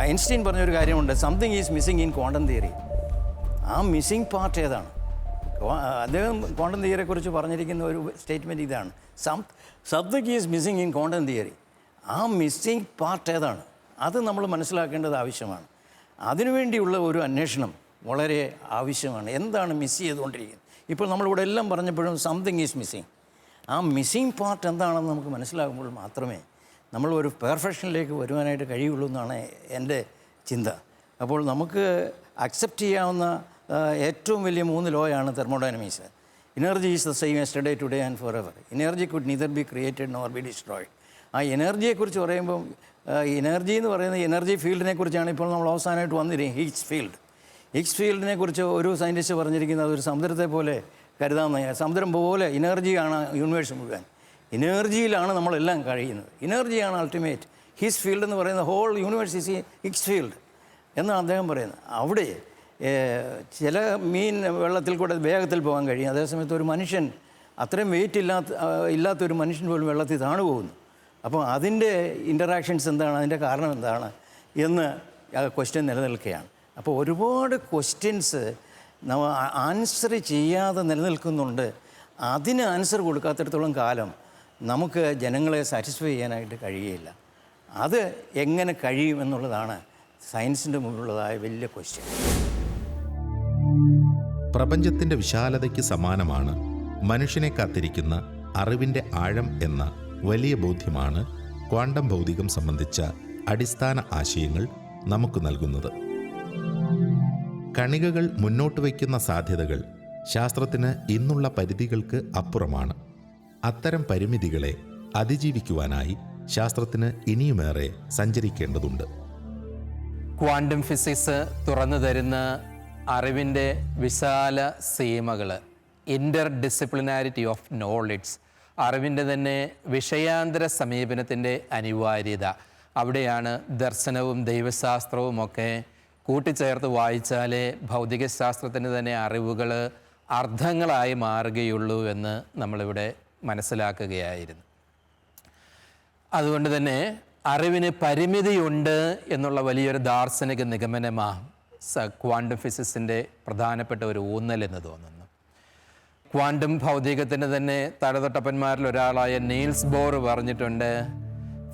ഐൻസ്റ്റീൻ പറഞ്ഞൊരു കാര്യമുണ്ട്: something is missing in quantum theory. ആ മിസ്സിങ് പാർട്ട് ഏതാണ്? അദ്ദേഹം ക്വാണ്ടം തിയറിയെക്കുറിച്ച് പറഞ്ഞിരിക്കുന്ന ഒരു സ്റ്റേറ്റ്മെൻറ്റ് ഇതാണ്: something is missing in quantum theory. ആ മിസ്സിങ് പാർട്ട് ഏതാണ്? അത് നമ്മൾ മനസ്സിലാക്കേണ്ടത് ആവശ്യമാണ്. അതിനുവേണ്ടിയുള്ള ഒരു അന്വേഷണം വളരെ ആവശ്യമാണ്. എന്താണ് മിസ് ചെയ്തുകൊണ്ടിരിക്കുന്നത്? ഇപ്പോൾ നമ്മളിവിടെ എല്ലാം പറഞ്ഞപ്പോഴും സംതിങ് ഈസ് മിസ്സിങ്. ആ മിസ്സിങ് പാർട്ട് എന്താണെന്ന് നമുക്ക് മനസ്സിലാകുമ്പോൾ മാത്രമേ നമ്മൾ ഒരു പെർഫെക്ഷനിലേക്ക് വരുവാനായിട്ട് കഴിയുള്ളൂ എന്നാണ് എൻ്റെ ചിന്ത. അപ്പോൾ നമുക്ക് അക്സെപ്റ്റ് ചെയ്യാവുന്ന ഏറ്റവും വലിയ 3 ലോയാണ് thermodynamics. Energy is the same yesterday today and forever. Energy could neither be created nor be destroyed. ആ എനർജിയെക്കുറിച്ച് പറയുമ്പം എനർജി എന്ന് പറയുന്നത് എനർജി ഫീൽഡിനെ കുറിച്ചാണ് ഇപ്പോൾ നമ്മൾ അവസാനമായിട്ട് വന്നിരിക്കുന്നത്. ഹിഗ്സ് ഫീൽഡിനെ കുറിച്ച് ഒരു സയൻറ്റിസ്റ്റ് പറഞ്ഞിരിക്കുന്നത് ഒരു സമുദ്രത്തെ പോലെ കരുതാമെന്ന്. സമുദ്രം പോലെ എനർജിയാണ് യൂണിവേഴ്സ് മുഴുവൻ. എനർജിയിലാണ് നമ്മളെല്ലാം കഴിയുന്നത്. എനർജിയാണ് അൾട്ടിമേറ്റ്. ഹിഗ്സ് ഫീൽഡ് എന്ന് പറയുന്ന whole universe is Higgs field എന്നാണ് അദ്ദേഹം പറയുന്നത്. അവിടെ ചില മീൻ വെള്ളത്തിൽ കൂടെ വേഗത്തിൽ പോകാൻ കഴിയും. അതേസമയത്ത് ഒരു മനുഷ്യൻ അത്രയും വെയിറ്റ് ഇല്ലാത്തൊരു മനുഷ്യൻ പോലും വെള്ളത്തിൽ താണു പോകുന്നു. അപ്പോൾ അതിൻ്റെ ഇൻ്ററാക്ഷൻസ് എന്താണ്, അതിൻ്റെ കാരണം എന്താണ് എന്ന് ക്വസ്റ്റ്യൻ നിലനിൽക്കുകയാണ്. അപ്പോൾ ഒരുപാട് ക്വസ്റ്റ്യൻസ് നമ്മൾ ആൻസർ ചെയ്യാതെ നിലനിൽക്കുന്നുണ്ട്. അതിന് ആൻസർ കൊടുക്കാത്തിടത്തോളം കാലം നമുക്ക് ജനങ്ങളെ സാറ്റിസ്ഫൈ ചെയ്യാനായിട്ട് കഴിയുകയില്ല. അത് എങ്ങനെ കഴിയും എന്നുള്ളതാണ് സയൻസിൻ്റെ മുന്നിലുള്ളതായ വലിയ ക്വസ്റ്റ്യൻ. പ്രപഞ്ചത്തിൻ്റെ വിശാലതയ്ക്ക് സമാനമാണ് മനുഷ്യനെ കാത്തിരിക്കുന്ന അറിവിൻ്റെ ആഴം എന്ന വലിയ ബോധ്യമാണ് ക്വാണ്ടം ഭൗതികം സംബന്ധിച്ച അടിസ്ഥാന ആശയങ്ങൾ നമുക്ക് നൽകുന്നത്. കണികകൾ മുന്നോട്ട് വയ്ക്കുന്ന സാധ്യതകൾ ശാസ്ത്രത്തിന് ഇന്നുള്ള പരിധികൾക്ക് അപ്പുറമാണ്. അത്തരം പരിമിതികളെ അതിജീവിക്കുവാനായി ശാസ്ത്രത്തിന് ഇനിയുമേറെ സഞ്ചരിക്കേണ്ടതുണ്ട്. ക്വാണ്ടം ഫിസിക്സ് തുറന്നു തരുന്ന അറിവിൻ്റെ വിശാല സീമകൾ, ഇൻ്റർ ഡിസിപ്ലിനാരിറ്റി ഓഫ് നോളജ്, അറിവിൻ്റെ തന്നെ വിഷയാന്തര സമീപനത്തിൻ്റെ അനിവാര്യത. അവിടെയാണ് ദർശനവും ദൈവശാസ്ത്രവും ഒക്കെ കൂട്ടിച്ചേർത്ത് വായിച്ചാലേ ഭൗതികശാസ്ത്രത്തിന് തന്നെ അറിവുകൾ അർത്ഥങ്ങളായി മാറുകയുള്ളൂ എന്ന് നമ്മളിവിടെ മനസ്സിലാക്കുകയായിരുന്നു. അതുകൊണ്ട് തന്നെ അറിവിന് പരിമിതിയുണ്ട് എന്നുള്ള വലിയൊരു ദാർശനിക നിഗമനമാണ് ക്വാണ്ടം ഫിസിക്സിൻ്റെ പ്രധാനപ്പെട്ട ഒരു ഊന്നൽ എന്ന് തോന്നുന്നു. ക്വാണ്ടം ഭൗതികത്തിന് തന്നെ തലതൊട്ടപ്പന്മാരിൽ ഒരാളായ നീൽസ് ബോർ പറഞ്ഞിട്ടുണ്ട്,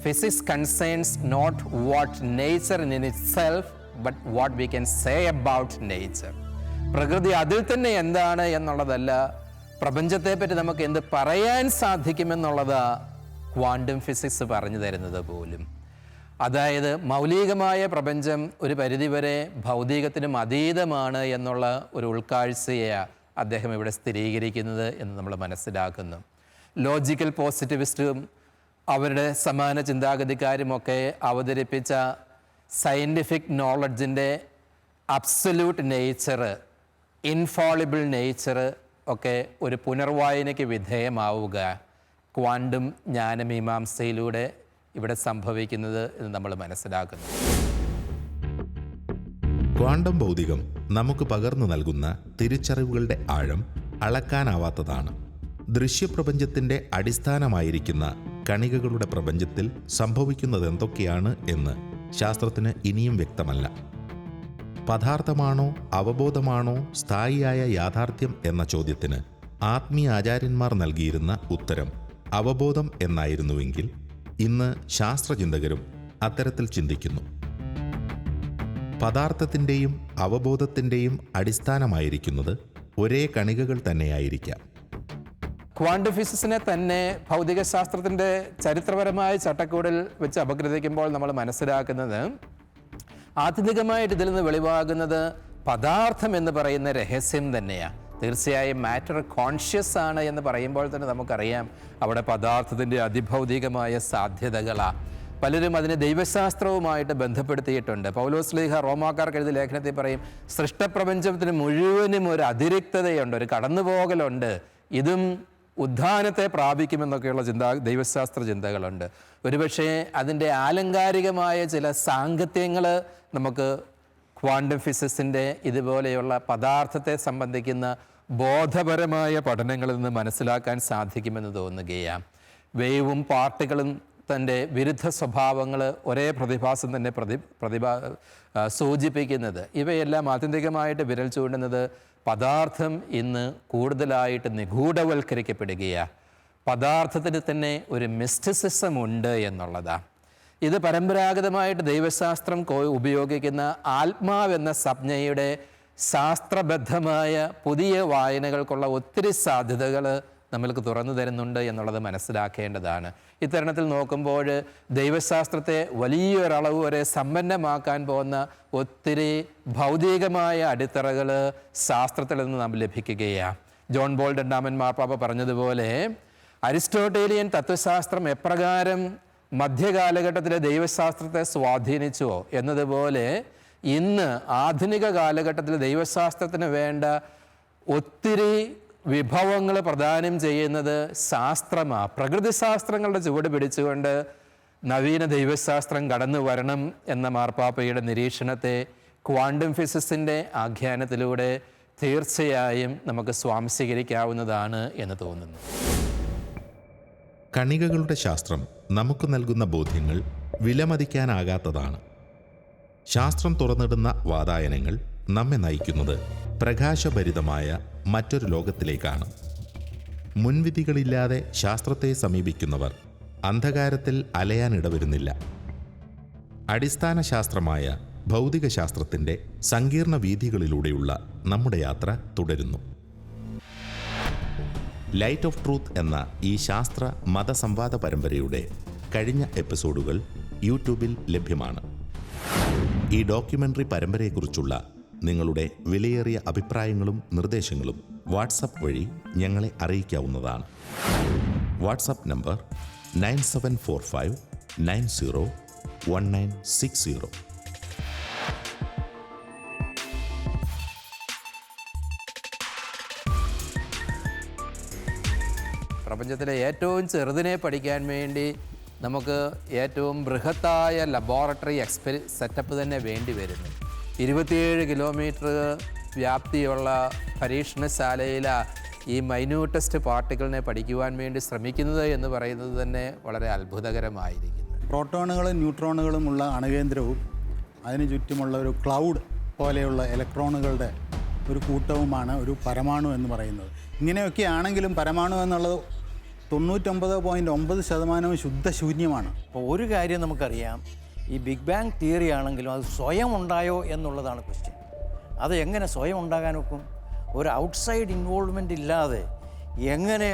physics concerns not what nature in itself but what we can say about nature. പ്രകൃതി അതിൽ തന്നെ എന്താണ് എന്നുള്ളതല്ല, പ്രപഞ്ചത്തെപ്പറ്റി നമുക്ക് എന്ത് പറയാൻ സാധിക്കുമെന്നുള്ളതാ ക്വാണ്ടം ഫിസിക്സ് പറഞ്ഞു തരുന്നത് പോലും. അതായത് മൗലികമായ പ്രപഞ്ചം ഒരു പരിധിവരെ ഭൗതികത്തിനും അതീതമാണ് എന്നുള്ള ഒരു ഉൾക്കാഴ്ചയാണ് അദ്ദേഹം ഇവിടെ സ്ഥിരീകരിക്കുന്നത് എന്ന് നമ്മൾ മനസ്സിലാക്കുന്നു. ലോജിക്കൽ പോസിറ്റിവിസ്റ്റും അവരുടെ സമാന ചിന്താഗതിക്കാരുമൊക്കെ അവതരിപ്പിച്ച സയൻറ്റിഫിക് നോളജിൻ്റെ അബ്സല്യൂട്ട് നേച്ചർ, ഇൻഫോളിബിൾ നേച്ചർ ഒക്കെ ഒരു പുനർവായനയ്ക്ക് വിധേയമാവുക ക്വാണ്ടം ജ്ഞാനമീമാംസയിലൂടെ ഇവിടെ സംഭവിക്കുന്നത് എന്ന് നമ്മൾ മനസ്സിലാക്കുന്നു. ക്വാണ്ടം ഭൗതികം നമുക്ക് പകർന്നു നൽകുന്ന തിരിച്ചറിവുകളുടെ ആഴം അളക്കാനാവാത്തതാണ്. ദൃശ്യപ്രപഞ്ചത്തിൻ്റെ അടിസ്ഥാനമായിരിക്കുന്ന കണികകളുടെ പ്രപഞ്ചത്തിൽ സംഭവിക്കുന്നതെന്തൊക്കെയാണ് എന്ന് ശാസ്ത്രത്തിന് ഇനിയും വ്യക്തമല്ല. പദാർത്ഥമാണോ അവബോധമാണോ സ്ഥായിയായ യാഥാർത്ഥ്യം എന്ന ചോദ്യത്തിന് ആത്മീയ ആചാര്യന്മാർ നൽകിയിരുന്ന ഉത്തരം അവബോധം എന്നായിരുന്നുവെങ്കിൽ ഇന്ന് ശാസ്ത്രചിന്തകരും അത്തരത്തിൽ ചിന്തിക്കുന്നു. പദാർത്ഥത്തിൻ്റെയും അവബോധത്തിൻ്റെയും അടിസ്ഥാനമായിരിക്കുന്നത് ഒരേ കണികകൾ തന്നെയായിരിക്കാം. ക്വാണ്ടം ഫിസിക്സിനെ തന്നെ ഭൗതികശാസ്ത്രത്തിൻ്റെ ചരിത്രപരമായ ചട്ടക്കൂടിൽ വെച്ച് അപഗ്രഥിക്കുമ്പോൾ നമ്മൾ മനസ്സിലാക്കുന്നത് ആത്യന്തികമായിട്ട് ഇതിൽ നിന്ന് വെളിവാകുന്നത് പദാർത്ഥം എന്ന് പറയുന്ന രഹസ്യം തന്നെയാണ്. തീർച്ചയായും മാറ്റർ കോൺഷ്യസ് ആണ് എന്ന് പറയുമ്പോൾ തന്നെ നമുക്കറിയാം അവിടെ പദാർത്ഥത്തിൻ്റെ അതിഭൗതികമായ സാധ്യതകളാണ്. പലരും അതിനെ ദൈവശാസ്ത്രവുമായിട്ട് ബന്ധപ്പെടുത്തിയിട്ടുണ്ട്. പൗലോസ് ശ്ലീഹ റോമാക്കാർക്ക് എഴുതിയ ലേഖനത്തിൽ പറയും, സൃഷ്ടപ്രപഞ്ചത്തിന് മുഴുവനും ഒരു അതിരിക്തതയുണ്ട്, ഒരു കടന്നുപോകലുണ്ട്, ഇതും ഉദ്ധാനത്തെ പ്രാപിക്കുമെന്നൊക്കെയുള്ള ദൈവശാസ്ത്ര ചിന്തകളുണ്ട്. ഒരുപക്ഷെ അതിൻ്റെ ആലങ്കാരികമായ ചില സാങ്കത്യങ്ങൾ നമുക്ക് ക്വാണ്ടം ഫിസിക്സിൻ്റെ ഇതുപോലെയുള്ള പദാർത്ഥത്തെ സംബന്ധിക്കുന്ന ബോധപരമായ പഠനങ്ങളിൽ നിന്ന് മനസ്സിലാക്കാൻ സാധിക്കുമെന്ന് തോന്നുകയാണ്. വേവും പാർട്ടികളും തൻ്റെ വിരുദ്ധ സ്വഭാവങ്ങൾ ഒരേ പ്രതിഭാസം തന്നെ സൂചിപ്പിക്കുന്നത്, ഇവയെല്ലാം ആത്യന്തികമായിട്ട് വിരൽ ചൂണ്ടുന്നത് പദാർത്ഥം ഇന്ന് കൂടുതലായിട്ട് നിഗൂഢവൽക്കരിക്കപ്പെടുകയാണ്. പദാർത്ഥത്തിന് തന്നെ ഒരു മിസ്റ്റിസിസം ഉണ്ട് എന്നുള്ളതാണ്. ഇത് പരമ്പരാഗതമായിട്ട് ദൈവശാസ്ത്രം ഉപയോഗിക്കുന്ന ആത്മാവെന്ന സംജ്ഞയുടെ ശാസ്ത്രബദ്ധമായ പുതിയ വായനകൾക്കുള്ള ഒത്തിരി സാധ്യതകൾ നമ്മൾക്ക് തുറന്നു തരുന്നുണ്ട് എന്നുള്ളത് മനസ്സിലാക്കേണ്ടതാണ്. ഇത്തരണത്തിൽ നോക്കുമ്പോൾ ദൈവശാസ്ത്രത്തെ വലിയൊരളവ് വരെ സമ്പന്നമാക്കാൻ പോകുന്ന ഒത്തിരി ഭൗതികമായ അടിത്തറകൾ ശാസ്ത്രത്തിൽ നിന്ന് നാം ലഭിക്കുകയാണ്. ജോൺ ബോൾ രണ്ടാമൻ മാർപ്പാപ്പ പറഞ്ഞതുപോലെ അരിസ്റ്റോട്ടേലിയൻ തത്വശാസ്ത്രം എപ്രകാരം മധ്യകാലഘട്ടത്തിലെ ദൈവശാസ്ത്രത്തെ സ്വാധീനിച്ചുവോ എന്നതുപോലെ ഇന്ന് ആധുനിക കാലഘട്ടത്തിൽ ദൈവശാസ്ത്രത്തിന് വേണ്ട ഒത്തിരി വിഭവങ്ങൾ പ്രദാനം ചെയ്യുന്നത് ശാസ്ത്രമാണ്. പ്രകൃതിശാസ്ത്രങ്ങളുടെ ചുവട് പിടിച്ചുകൊണ്ട് നവീന ദൈവശാസ്ത്രം കടന്നു വരണം എന്ന മാർപ്പാപ്പയുടെ നിരീക്ഷണത്തെ ക്വാണ്ടം ഫിസിക്സിൻ്റെ ആഖ്യാനത്തിലൂടെ തീർച്ചയായും നമുക്ക് സ്വാംശീകരിക്കാവുന്നതാണ് എന്ന് തോന്നുന്നു. കണികകളുടെ ശാസ്ത്രം നമുക്ക് നൽകുന്ന ബോധ്യങ്ങൾ വിലമതിക്കാനാകാത്തതാണ്. ശാസ്ത്രം തുറന്നിടുന്ന വാതായനങ്ങൾ നമ്മെ നയിക്കുന്നത് പ്രകാശഭരിതമായ മറ്റൊരു ലോകത്തിലേക്കാണ്. മുൻവിധികളില്ലാതെ ശാസ്ത്രത്തെ സമീപിക്കുന്നവർ അന്ധകാരത്തിൽ അലയാനിടവരുന്നില്ല. അടിസ്ഥാന ശാസ്ത്രമായ ഭൗതികശാസ്ത്രത്തിൻ്റെ സങ്കീർണ വീഥികളിലൂടെയുള്ള നമ്മുടെ യാത്ര തുടരുന്നു. ലൈറ്റ് ഓഫ് ട്രൂത്ത് എന്ന ഈ ശാസ്ത്ര മതസംവാദ പരമ്പരയുടെ കഴിഞ്ഞ എപ്പിസോഡുകൾ യൂട്യൂബിൽ ലഭ്യമാണ്. ഈ ഡോക്യുമെൻ്ററി പരമ്പരയെക്കുറിച്ചുള്ള നിങ്ങളുടെ വിലയേറിയ അഭിപ്രായങ്ങളും നിർദ്ദേശങ്ങളും വാട്സപ്പ് വഴി ഞങ്ങളെ അറിയിക്കാവുന്നതാണ്. WhatsApp number 9745901960. പ്രപഞ്ചത്തിലെ ഏറ്റവും ചെറുതിനെ പഠിക്കാൻ വേണ്ടി നമുക്ക് ഏറ്റവും ബൃഹത്തായ ലബോറട്ടറി സെറ്റപ്പ് തന്നെ വേണ്ടി വരുന്നു. 27 കിലോമീറ്റർ വ്യാപ്തിയുള്ള പരീക്ഷണശാലയിൽ ഈ മൈന്യൂട്ടസ്റ്റ് പാർട്ടിക്കിളിനെ പഠിക്കുവാൻ വേണ്ടി ശ്രമിക്കുന്നത് എന്ന് പറയുന്നത് തന്നെ വളരെ അത്ഭുതകരമായിരിക്കുന്നു. പ്രോട്ടോണുകളും ന്യൂട്രോണുകളുമുള്ള അണുകേന്ദ്രവും അതിന് ചുറ്റുമുള്ള ഒരു ക്ലൗഡ് പോലെയുള്ള ഇലക്ട്രോണുകളുടെ ഒരു കൂട്ടവുമാണ് ഒരു പരമാണു എന്ന് പറയുന്നത്. ഇങ്ങനെയൊക്കെ ആണെങ്കിലും പരമാണു എന്നുള്ളത് 99.9% ശുദ്ധശൂന്യമാണ്. അപ്പോൾ ഒരു കാര്യം നമുക്കറിയാം, ഈ ബിഗ് ബാങ് തിയറി ആണെങ്കിലും അത് സ്വയം ഉണ്ടായോ എന്നുള്ളതാണ് ക്വസ്റ്റ്യൻ. അത് എങ്ങനെ സ്വയം ഉണ്ടാകാൻ ഒക്കും? ഒരു ഔട്ട്സൈഡ് ഇൻവോൾവ്മെൻ്റ് ഇല്ലാതെ എങ്ങനെ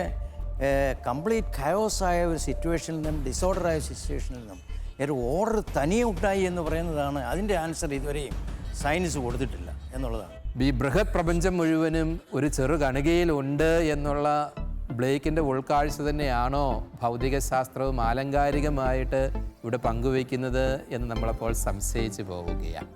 കംപ്ലീറ്റ് കയോസായ ഒരു സിറ്റുവേഷനിൽ നിന്നും ഡിസോർഡറായ സിറ്റുവേഷനിൽ നിന്നും ഒരു ഓർഡർ തനിയെ ഉണ്ടായി എന്ന് പറയുന്നതാണ്. അതിൻ്റെ ആൻസർ ഇതുവരെയും സയൻസ് കൊടുത്തിട്ടില്ല എന്നുള്ളതാണ്. ഈ ബൃഹത് പ്രപഞ്ചം മുഴുവനും ഒരു ചെറു കണികയിൽ ഉണ്ട് എന്നുള്ള ബ്ലേക്കിൻ്റെ ഉൾക്കാഴ്ച തന്നെയാണോ ഭൗതികശാസ്ത്രവും ആലങ്കാരികമായിട്ട് ഇവിടെ പങ്കുവയ്ക്കുന്നത് എന്ന് നമ്മളപ്പോൾ സംശയിച്ചു പോവുകയാണ്.